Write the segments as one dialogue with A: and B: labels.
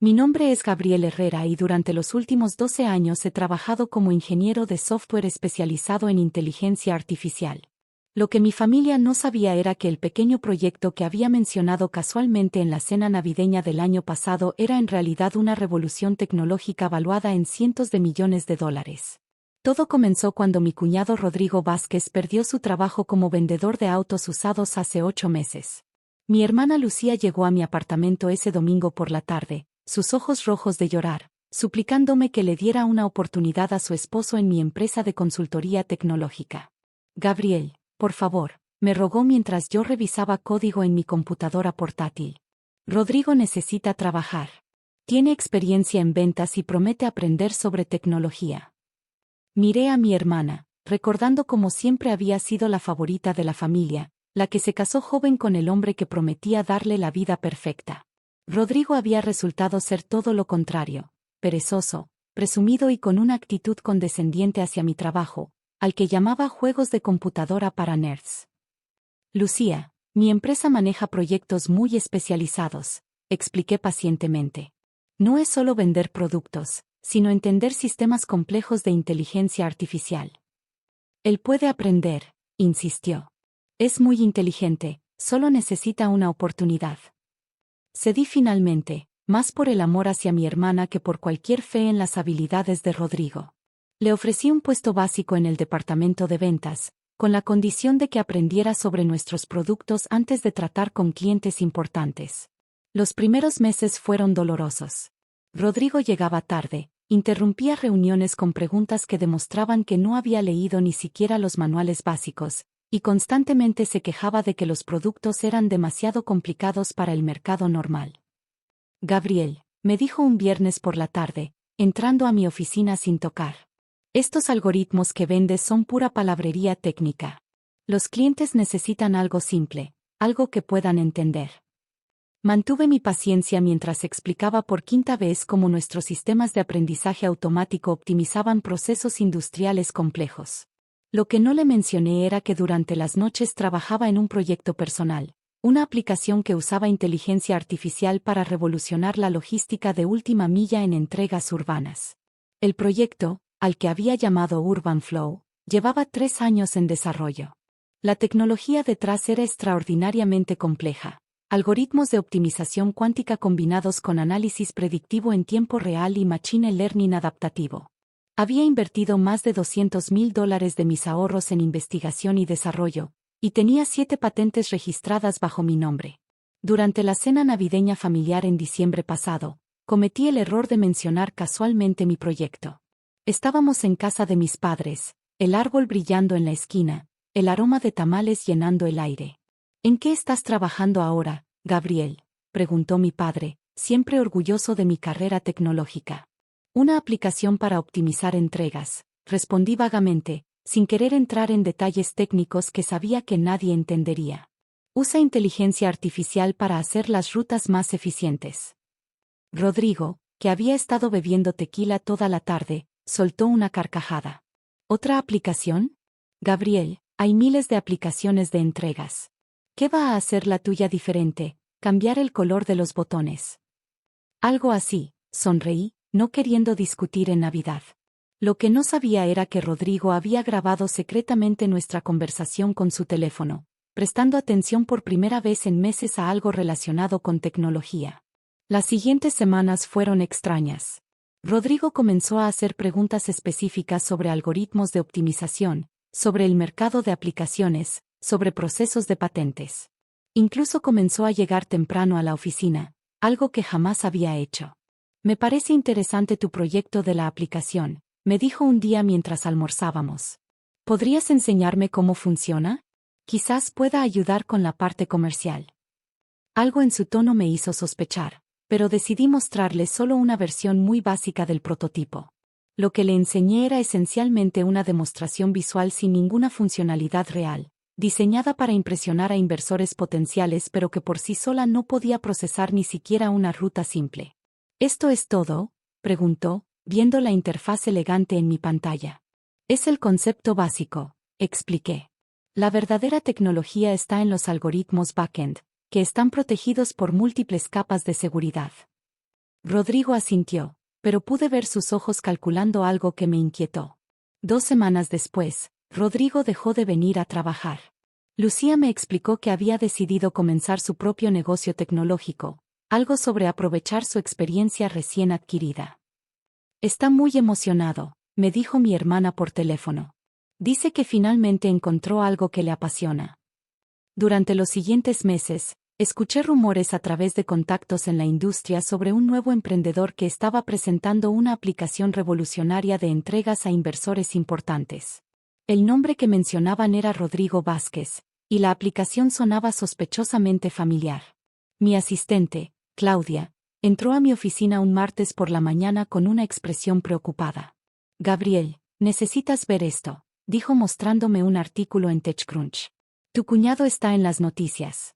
A: Mi nombre es Gabriel Herrera y durante los últimos 12 años he trabajado como ingeniero de software especializado en inteligencia artificial. Lo que mi familia no sabía era que el pequeño proyecto que había mencionado casualmente en la cena navideña del año pasado era en realidad una revolución tecnológica valuada en cientos de millones de dólares. Todo comenzó cuando mi cuñado Rodrigo Vázquez perdió su trabajo como vendedor de autos usados hace 8 meses. Mi hermana Lucía llegó a mi apartamento ese domingo por la tarde, sus ojos rojos de llorar, suplicándome que le diera una oportunidad a su esposo en mi empresa de consultoría tecnológica. Gabriel, por favor, me rogó mientras yo revisaba código en mi computadora portátil. Rodrigo necesita trabajar. Tiene experiencia en ventas y promete aprender sobre tecnología. Miré a mi hermana, recordando cómo siempre había sido la favorita de la familia, la que se casó joven con el hombre que prometía darle la vida perfecta. Rodrigo había resultado ser todo lo contrario, perezoso, presumido y con una actitud condescendiente hacia mi trabajo, al que llamaba juegos de computadora para nerds. Lucía, mi empresa maneja proyectos muy especializados, expliqué pacientemente. No es solo vender productos, sino entender sistemas complejos de inteligencia artificial. Él puede aprender, insistió. Es muy inteligente, solo necesita una oportunidad. Cedí finalmente, más por el amor hacia mi hermana que por cualquier fe en las habilidades de Rodrigo. Le ofrecí un puesto básico en el departamento de ventas, con la condición de que aprendiera sobre nuestros productos antes de tratar con clientes importantes. Los primeros meses fueron dolorosos. Rodrigo llegaba tarde, interrumpía reuniones con preguntas que demostraban que no había leído ni siquiera los manuales básicos, y constantemente se quejaba de que los productos eran demasiado complicados para el mercado normal. Gabriel, me dijo un viernes por la tarde, entrando a mi oficina sin tocar. Estos algoritmos que vendes son pura palabrería técnica. Los clientes necesitan algo simple, algo que puedan entender. Mantuve mi paciencia mientras explicaba por quinta vez cómo nuestros sistemas de aprendizaje automático optimizaban procesos industriales complejos. Lo que no le mencioné era que durante las noches trabajaba en un proyecto personal, una aplicación que usaba inteligencia artificial para revolucionar la logística de última milla en entregas urbanas. El proyecto, al que había llamado Urban Flow, llevaba 3 años en desarrollo. La tecnología detrás era extraordinariamente compleja. Algoritmos de optimización cuántica combinados con análisis predictivo en tiempo real y machine learning adaptativo. Había invertido más de $200,000 de mis ahorros en investigación y desarrollo, y tenía 7 patentes registradas bajo mi nombre. Durante la cena navideña familiar en diciembre pasado, cometí el error de mencionar casualmente mi proyecto. Estábamos en casa de mis padres, el árbol brillando en la esquina, el aroma de tamales llenando el aire. ¿En qué estás trabajando ahora, Gabriel?, preguntó mi padre, siempre orgulloso de mi carrera tecnológica. Una aplicación para optimizar entregas, respondí vagamente, sin querer entrar en detalles técnicos que sabía que nadie entendería. Usa inteligencia artificial para hacer las rutas más eficientes. Rodrigo, que había estado bebiendo tequila toda la tarde, soltó una carcajada. ¿Otra aplicación? Gabriel, hay miles de aplicaciones de entregas. ¿Qué va a hacer la tuya diferente? Cambiar el color de los botones. Algo así, sonreí, no queriendo discutir en Navidad. Lo que no sabía era que Rodrigo había grabado secretamente nuestra conversación con su teléfono, prestando atención por primera vez en meses a algo relacionado con tecnología. Las siguientes semanas fueron extrañas. Rodrigo comenzó a hacer preguntas específicas sobre algoritmos de optimización, sobre el mercado de aplicaciones, sobre procesos de patentes. Incluso comenzó a llegar temprano a la oficina, algo que jamás había hecho. Me parece interesante tu proyecto de la aplicación, me dijo un día mientras almorzábamos. ¿Podrías enseñarme cómo funciona? Quizás pueda ayudar con la parte comercial. Algo en su tono me hizo sospechar, pero decidí mostrarle solo una versión muy básica del prototipo. Lo que le enseñé era esencialmente una demostración visual sin ninguna funcionalidad real, diseñada para impresionar a inversores potenciales pero que por sí sola no podía procesar ni siquiera una ruta simple. ¿Esto es todo?, preguntó, viendo la interfaz elegante en mi pantalla. Es el concepto básico, expliqué. La verdadera tecnología está en los algoritmos backend, que están protegidos por múltiples capas de seguridad. Rodrigo asintió, pero pude ver sus ojos calculando algo que me inquietó. 2 semanas después, Rodrigo dejó de venir a trabajar. Lucía me explicó que había decidido comenzar su propio negocio tecnológico, algo sobre aprovechar su experiencia recién adquirida. Está muy emocionado, me dijo mi hermana por teléfono. Dice que finalmente encontró algo que le apasiona. Durante los siguientes meses, escuché rumores a través de contactos en la industria sobre un nuevo emprendedor que estaba presentando una aplicación revolucionaria de entregas a inversores importantes. El nombre que mencionaban era Rodrigo Vázquez, y la aplicación sonaba sospechosamente familiar. Mi asistente, Claudia, entró a mi oficina un martes por la mañana con una expresión preocupada. Gabriel, necesitas ver esto, dijo mostrándome un artículo en TechCrunch. Tu cuñado está en las noticias.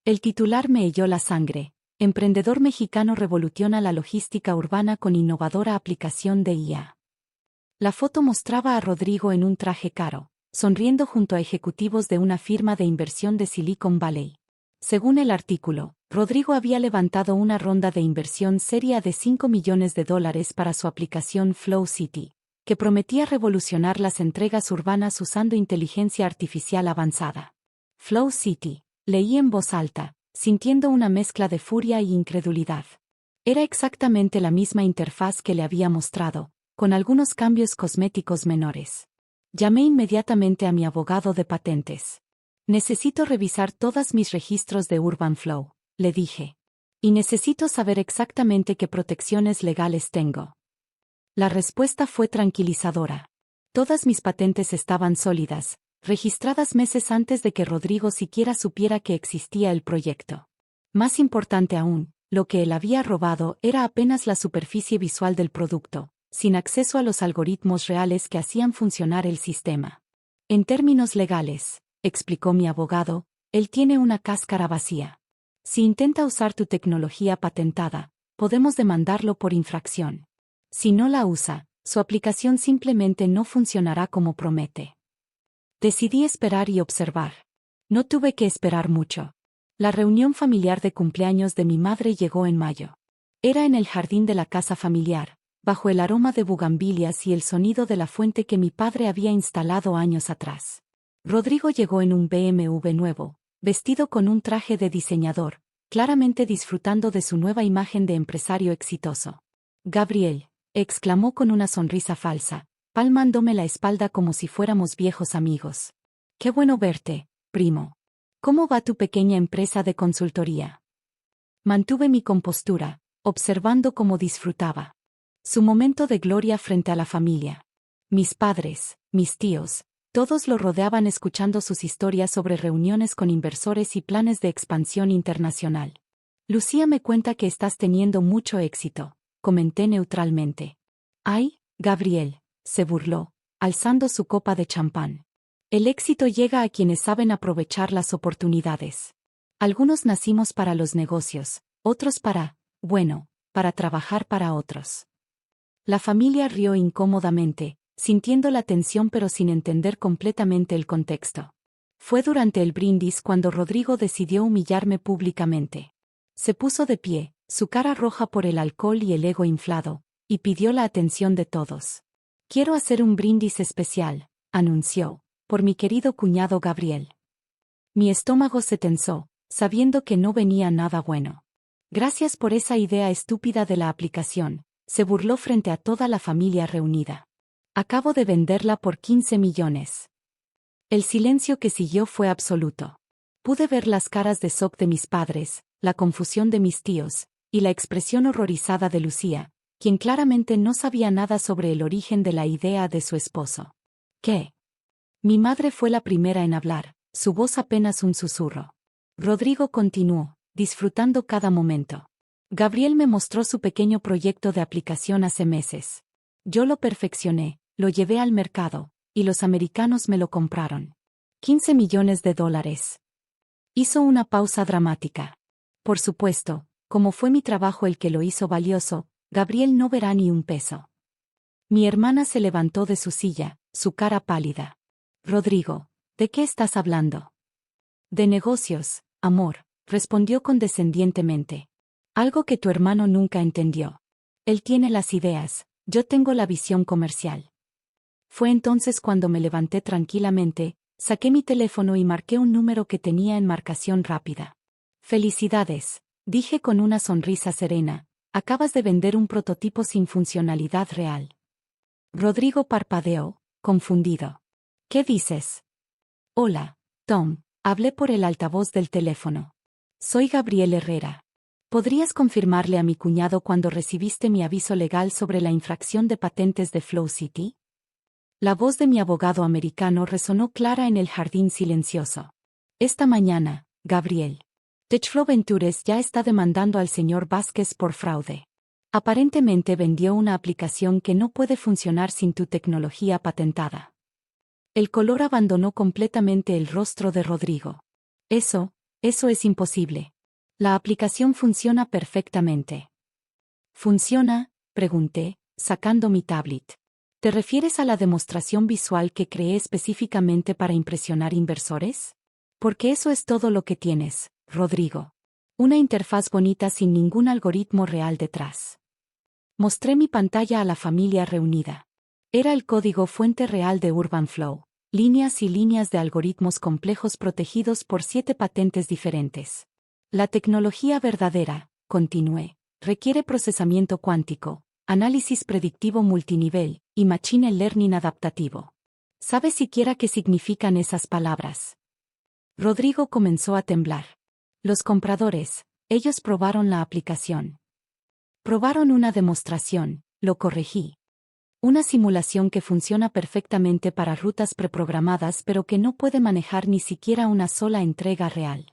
A: El titular me heló la sangre. Emprendedor mexicano revoluciona la logística urbana con innovadora aplicación de IA. La foto mostraba a Rodrigo en un traje caro, sonriendo junto a ejecutivos de una firma de inversión de Silicon Valley. Según el artículo, Rodrigo había levantado una ronda de inversión seria de $5 millones para su aplicación Flow City, que prometía revolucionar las entregas urbanas usando inteligencia artificial avanzada. Flow City, leí en voz alta, sintiendo una mezcla de furia y incredulidad. Era exactamente la misma interfaz que le había mostrado, con algunos cambios cosméticos menores. Llamé inmediatamente a mi abogado de patentes. Necesito revisar todos mis registros de Urban Flow, le dije. Y necesito saber exactamente qué protecciones legales tengo. La respuesta fue tranquilizadora. Todas mis patentes estaban sólidas, registradas meses antes de que Rodrigo siquiera supiera que existía el proyecto. Más importante aún, lo que él había robado era apenas la superficie visual del producto, sin acceso a los algoritmos reales que hacían funcionar el sistema. En términos legales, explicó mi abogado, él tiene una cáscara vacía. Si intenta usar tu tecnología patentada, podemos demandarlo por infracción. Si no la usa, su aplicación simplemente no funcionará como promete. Decidí esperar y observar. No tuve que esperar mucho. La reunión familiar de cumpleaños de mi madre llegó en mayo. Era en el jardín de la casa familiar, bajo el aroma de bugambilias y el sonido de la fuente que mi padre había instalado años atrás. Rodrigo llegó en un BMW nuevo, vestido con un traje de diseñador, claramente disfrutando de su nueva imagen de empresario exitoso. Gabriel, exclamó con una sonrisa falsa, palmándome la espalda como si fuéramos viejos amigos. Qué bueno verte, primo. ¿Cómo va tu pequeña empresa de consultoría? Mantuve mi compostura, observando cómo disfrutaba. Su momento de gloria frente a la familia. Mis padres, mis tíos, todos lo rodeaban escuchando sus historias sobre reuniones con inversores y planes de expansión internacional. Lucía me cuenta que estás teniendo mucho éxito, comenté neutralmente. Ay, Gabriel, se burló, alzando su copa de champán. El éxito llega a quienes saben aprovechar las oportunidades. Algunos nacimos para los negocios, otros para trabajar para otros. La familia rió incómodamente, sintiendo la tensión pero sin entender completamente el contexto. Fue durante el brindis cuando Rodrigo decidió humillarme públicamente. Se puso de pie, su cara roja por el alcohol y el ego inflado, y pidió la atención de todos. Quiero hacer un brindis especial, anunció, por mi querido cuñado Gabriel. Mi estómago se tensó, sabiendo que no venía nada bueno. Gracias por esa idea estúpida de la aplicación, se burló frente a toda la familia reunida. Acabo de venderla por 15 millones. El silencio que siguió fue absoluto. Pude ver las caras de shock de mis padres, la confusión de mis tíos, y la expresión horrorizada de Lucía, quien claramente no sabía nada sobre el origen de la idea de su esposo. ¿Qué? Mi madre fue la primera en hablar, su voz apenas un susurro. Rodrigo continuó, disfrutando cada momento. Gabriel me mostró su pequeño proyecto de aplicación hace meses. Yo lo perfeccioné, lo llevé al mercado, y los americanos me lo compraron. 15 millones de dólares. Hizo una pausa dramática. Por supuesto, como fue mi trabajo el que lo hizo valioso, Gabriel no verá ni un peso. Mi hermana se levantó de su silla, su cara pálida. Rodrigo, ¿de qué estás hablando? De negocios, amor, respondió condescendientemente. Algo que tu hermano nunca entendió. Él tiene las ideas, yo tengo la visión comercial. Fue entonces cuando me levanté tranquilamente, saqué mi teléfono y marqué un número que tenía en marcación rápida. Felicidades, dije con una sonrisa serena, acabas de vender un prototipo sin funcionalidad real. Rodrigo parpadeó, confundido. ¿Qué dices? Hola, Tom, hablé por el altavoz del teléfono. Soy Gabriel Herrera. ¿Podrías confirmarle a mi cuñado cuando recibiste mi aviso legal sobre la infracción de patentes de Flow City? La voz de mi abogado americano resonó clara en el jardín silencioso. Esta mañana, Gabriel. Techflow Ventures ya está demandando al señor Vázquez por fraude. Aparentemente vendió una aplicación que no puede funcionar sin tu tecnología patentada. El color abandonó completamente el rostro de Rodrigo. Eso es imposible. La aplicación funciona perfectamente. ¿Funciona?, pregunté, sacando mi tablet. ¿Te refieres a la demostración visual que creé específicamente para impresionar inversores? Porque eso es todo lo que tienes, Rodrigo. Una interfaz bonita sin ningún algoritmo real detrás. Mostré mi pantalla a la familia reunida. Era el código fuente real de UrbanFlow, líneas y líneas de algoritmos complejos protegidos por 7 patentes diferentes. La tecnología verdadera, continué, requiere procesamiento cuántico, análisis predictivo multinivel y machine learning adaptativo. ¿Sabes siquiera qué significan esas palabras? Rodrigo comenzó a temblar. Los compradores, ellos probaron la aplicación. Probaron una demostración, lo corregí. Una simulación que funciona perfectamente para rutas preprogramadas pero que no puede manejar ni siquiera una sola entrega real.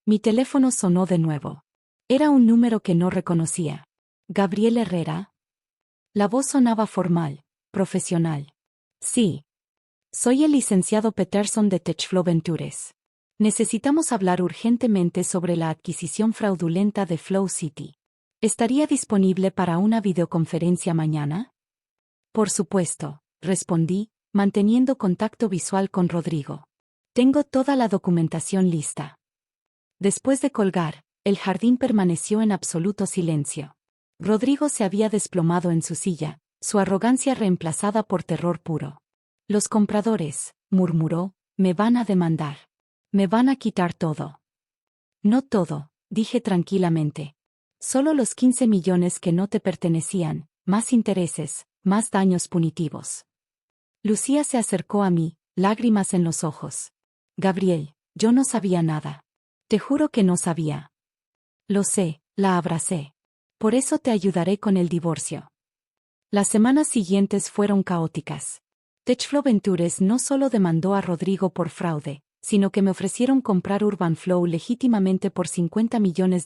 A: Mi teléfono sonó de nuevo. Era un número que no reconocía. ¿Gabriel Herrera? La voz sonaba formal, profesional. Sí. Soy el licenciado Peterson de Techflow Ventures. Necesitamos hablar urgentemente sobre la adquisición fraudulenta de Flow City. ¿Estaría disponible para una videoconferencia mañana? Por supuesto, respondí, manteniendo contacto visual con Rodrigo. Tengo toda la documentación lista. Después de colgar, el jardín permaneció en absoluto silencio. Rodrigo se había desplomado en su silla, su arrogancia reemplazada por terror puro. Los compradores, murmuró, me van a demandar. Me van a quitar todo. No todo, dije tranquilamente. Solo los 15 millones que no te pertenecían, más intereses, más daños punitivos. Lucía se acercó a mí, lágrimas en los ojos. Gabriel, yo no sabía nada. Te juro que no sabía. Lo sé, la abracé. Por eso te ayudaré con el divorcio. Las semanas siguientes fueron caóticas. Techflow Ventures no solo demandó a Rodrigo por fraude, sino que me ofrecieron comprar UrbanFlow legítimamente por $50 millones,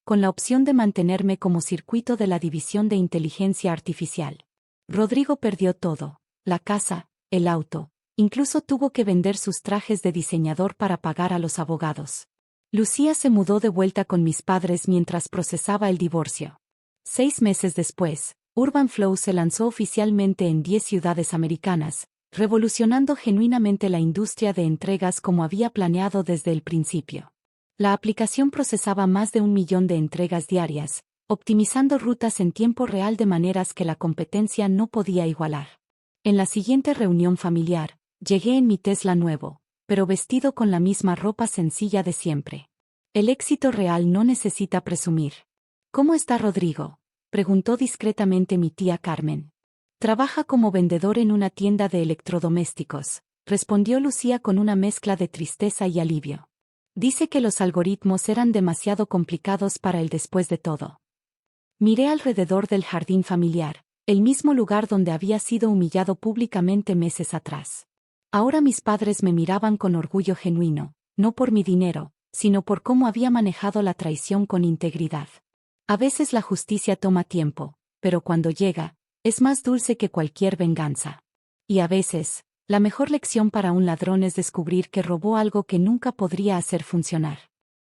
A: con la opción de mantenerme como circuito de la división de inteligencia artificial. Rodrigo perdió todo, la casa, el auto, incluso tuvo que vender sus trajes de diseñador para pagar a los abogados. Lucía se mudó de vuelta con mis padres mientras procesaba el divorcio. 6 meses después, UrbanFlow se lanzó oficialmente en 10 ciudades americanas, revolucionando genuinamente la industria de entregas como había planeado desde el principio. La aplicación procesaba más de 1 millón de entregas diarias, optimizando rutas en tiempo real de maneras que la competencia no podía igualar. En la siguiente reunión familiar, llegué en mi Tesla nuevo, pero vestido con la misma ropa sencilla de siempre. El éxito real no necesita presumir. ¿Cómo está Rodrigo?, preguntó discretamente mi tía Carmen. Trabaja como vendedor en una tienda de electrodomésticos, respondió Lucía con una mezcla de tristeza y alivio. Dice que los algoritmos eran demasiado complicados para él después de todo. Miré alrededor del jardín familiar, el mismo lugar donde había sido humillado públicamente meses atrás. Ahora mis padres me miraban con orgullo genuino, no por mi dinero, sino por cómo había manejado la traición con integridad. A veces la justicia toma tiempo, pero cuando llega, es más dulce que cualquier venganza. Y a veces, la mejor lección para un ladrón es descubrir que robó algo que nunca podría hacer funcionar.